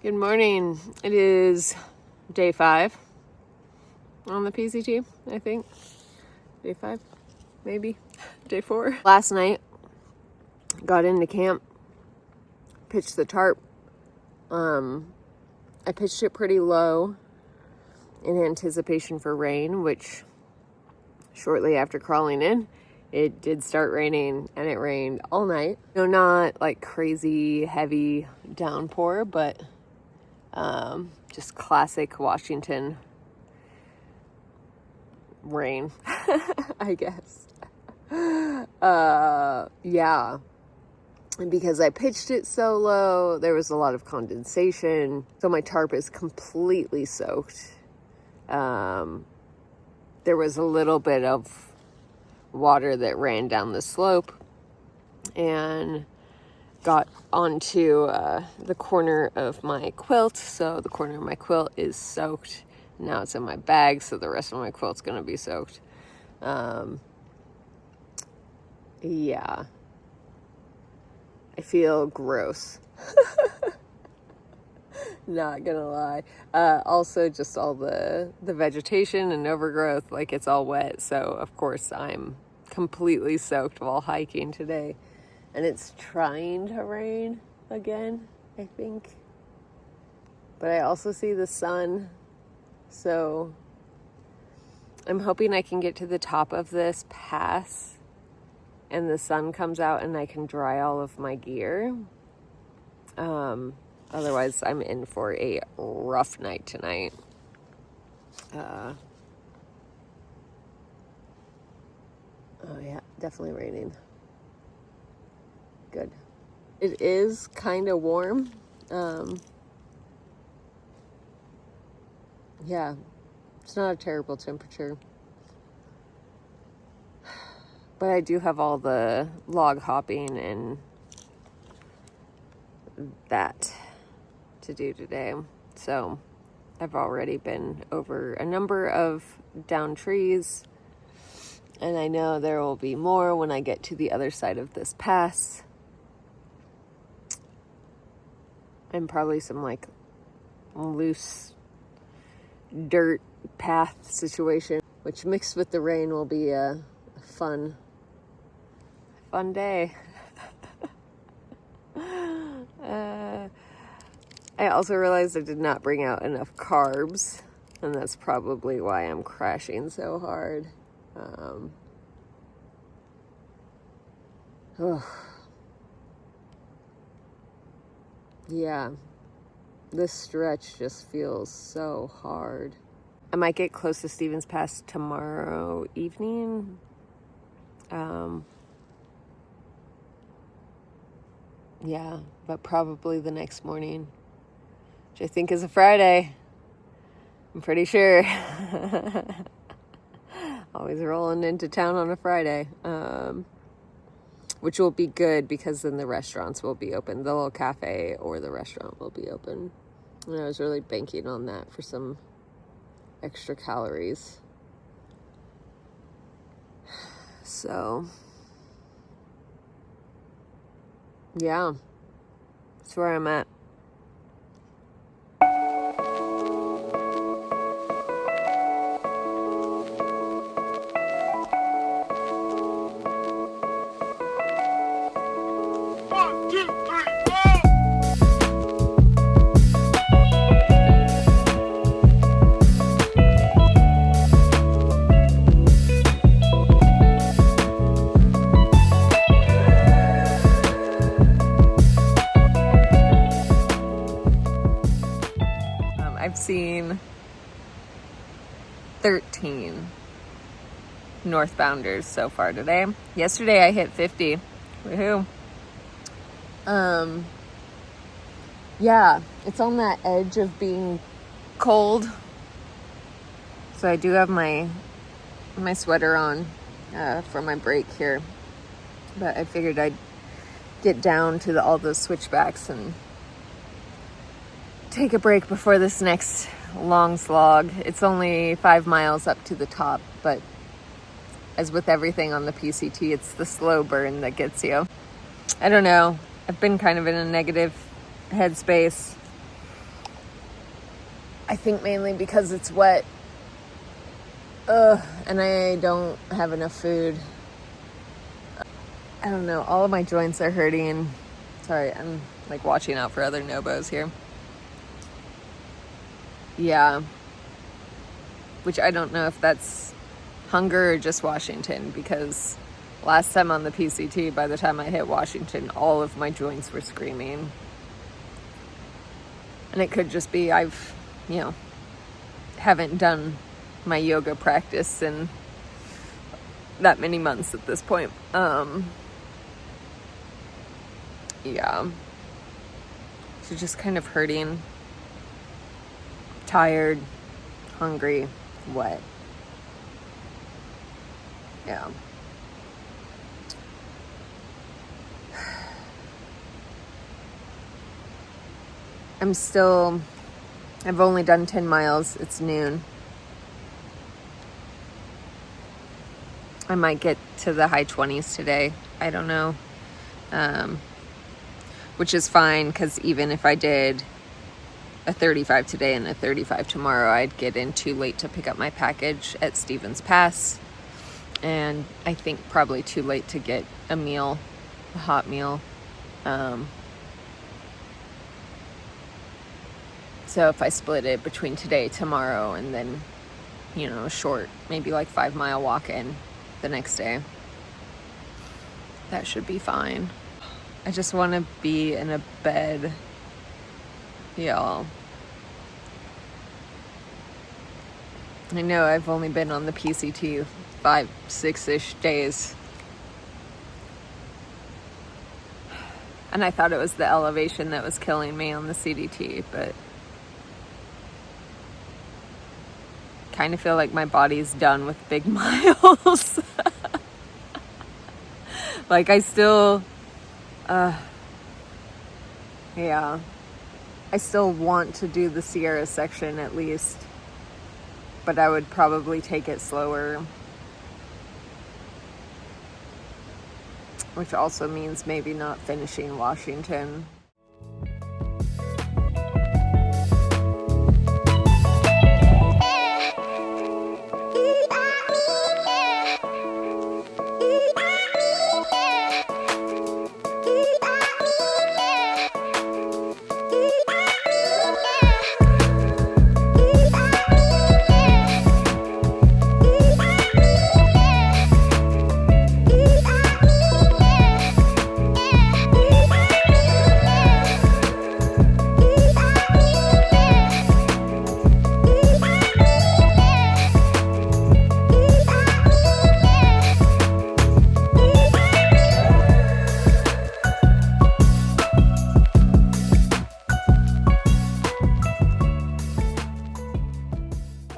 Good morning. It is day 5 on the PCT, I think. Day 5, maybe. Day 4. Last night, got into camp, pitched the tarp. I pitched it pretty low in anticipation for rain, which shortly after crawling in, it did start raining, and it rained all night. Not like crazy heavy downpour, but just classic Washington rain, I guess. Yeah. And because I pitched it so low, there was a lot of condensation. So my tarp is completely soaked. There was a little bit of water that ran down the slope and got onto the corner of my quilt. So the corner of my quilt is soaked. Now it's in my bag, so the rest of my quilt's going to be soaked. Yeah. I feel gross. Not gonna lie. Also, just all the vegetation and overgrowth, like it's all wet. So, of course, I'm completely soaked while hiking today. And it's trying to rain again, I think. But I also see the sun. So, I'm hoping I can get to the top of this pass and the sun comes out and I can dry all of my gear. Otherwise, I'm in for a rough night tonight. Oh yeah, definitely raining. Good. It is kind of warm. Yeah, it's not a terrible temperature. But I do have all the log hopping and that to do today. So I've already been over a number of down trees, and I know there will be more when I get to the other side of this pass. And probably some like loose dirt path situation, which mixed with the rain will be a fun day. I also realized I did not bring out enough carbs, and that's probably why I'm crashing so hard. Yeah, this stretch just feels so hard. I might get close to Stevens Pass tomorrow evening. Yeah, but probably the next morning, which I think is a Friday. I'm pretty sure. Always rolling into town on a Friday, which will be good because then the restaurants will be open. The little cafe or the restaurant will be open. And I was really banking on that for some extra calories. So, yeah, that's where I'm at. I've seen 13 northbounders so far today. Yesterday I hit 50. Woohoo. Yeah, it's on that edge of being cold. So I do have my sweater on for my break here. But I figured I'd get down to all those switchbacks and take a break before this next long slog. It's only 5 miles up to the top, but as with everything on the PCT, it's the slow burn that gets you. I don't know. I've been kind of in a negative headspace I think mainly because it's wet. And I don't have enough food. I don't know. All of my joints are hurting. Sorry, I'm like watching out for other nobos here. Yeah. Which I don't know if that's hunger or just Washington, because last time on the PCT, by the time I hit Washington, all of my joints were screaming. And it could just be I've, haven't done my yoga practice in that many months at this point. Yeah. So just kind of hurting, tired, hungry, wet. Yeah. I've only done 10 miles. It's noon. I might get to the high 20s today. I don't know. Which is fine, because even if I did a 35 today and a 35 tomorrow, I'd get in too late to pick up my package at Stevens Pass. And I think probably too late to get a hot meal. So if I split it between today, tomorrow, and then, a short, maybe like 5-mile walk in the next day, that should be fine. I just want to be in a bed, y'all. I know I've only been on the PCT 5-6-ish days. And I thought it was the elevation that was killing me on the CDT, but kind of feel like my body's done with big miles. Like I still, I still want to do the Sierra section at least, but I would probably take it slower. Which also means maybe not finishing Washington.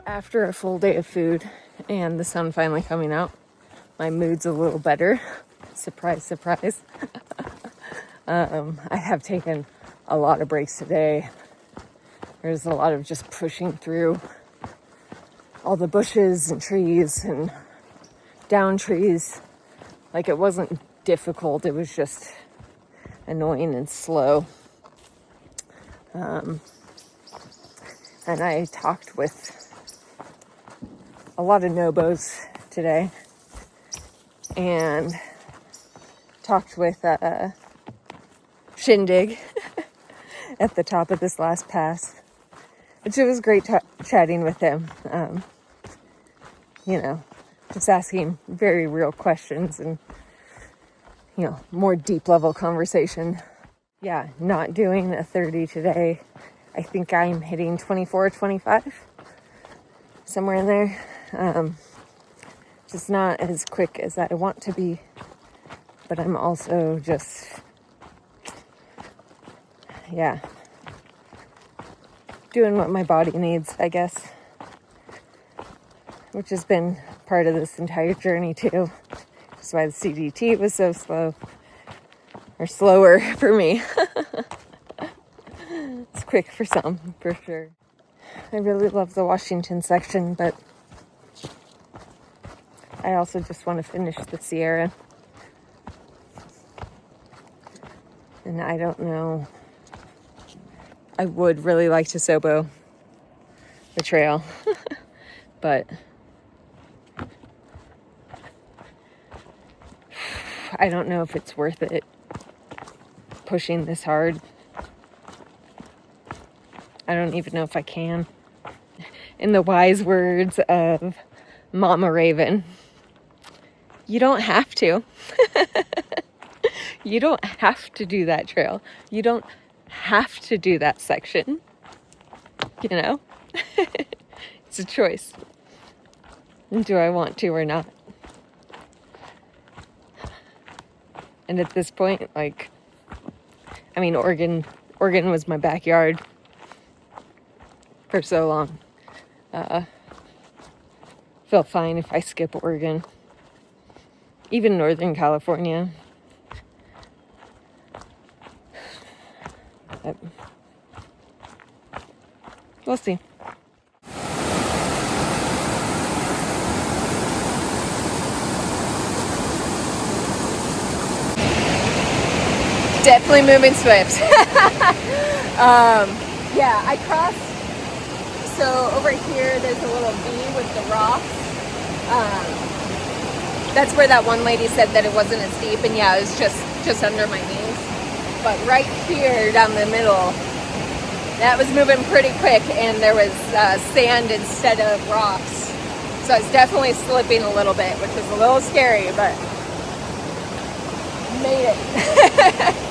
After a full day of food and the sun finally coming out, my mood's a little better. Surprise, surprise. I have taken a lot of breaks today. There's a lot of just pushing through all the bushes and trees and down trees. Like, it wasn't difficult, it was just annoying and slow. And I talked with a lot of nobos today, and talked with Shindig at the top of this last pass, which it was great chatting with him. Just asking very real questions and, more deep level conversation. Yeah, not doing a 30 today. I think I'm hitting 24, 25, somewhere in there. Just not as quick as I want to be, but I'm also just, doing what my body needs, I guess, which has been part of this entire journey too. That's why the CDT was so slow, or slower for me. It's quick for some, for sure. I really love the Washington section, but I also just want to finish the Sierra. And I don't know. I would really like to Sobo. the trail. But I don't know if it's worth it pushing this hard. I don't even know if I can. In the wise words of Mama Raven, you don't have to. You don't have to do that trail. You don't have to do that section. You know? It's a choice. Do I want to or not? And at this point, like, I mean, Oregon was my backyard for so long. Feel fine if I skip Oregon. Even Northern California. But we'll see. Definitely moving swift. Yeah, I crossed. So over here, there's a little V with the rocks. That's where that one lady said that it wasn't as deep, and yeah, it was just under my knees. But right here down the middle, that was moving pretty quick, and there was sand instead of rocks. So I was definitely slipping a little bit, which was a little scary, but made it.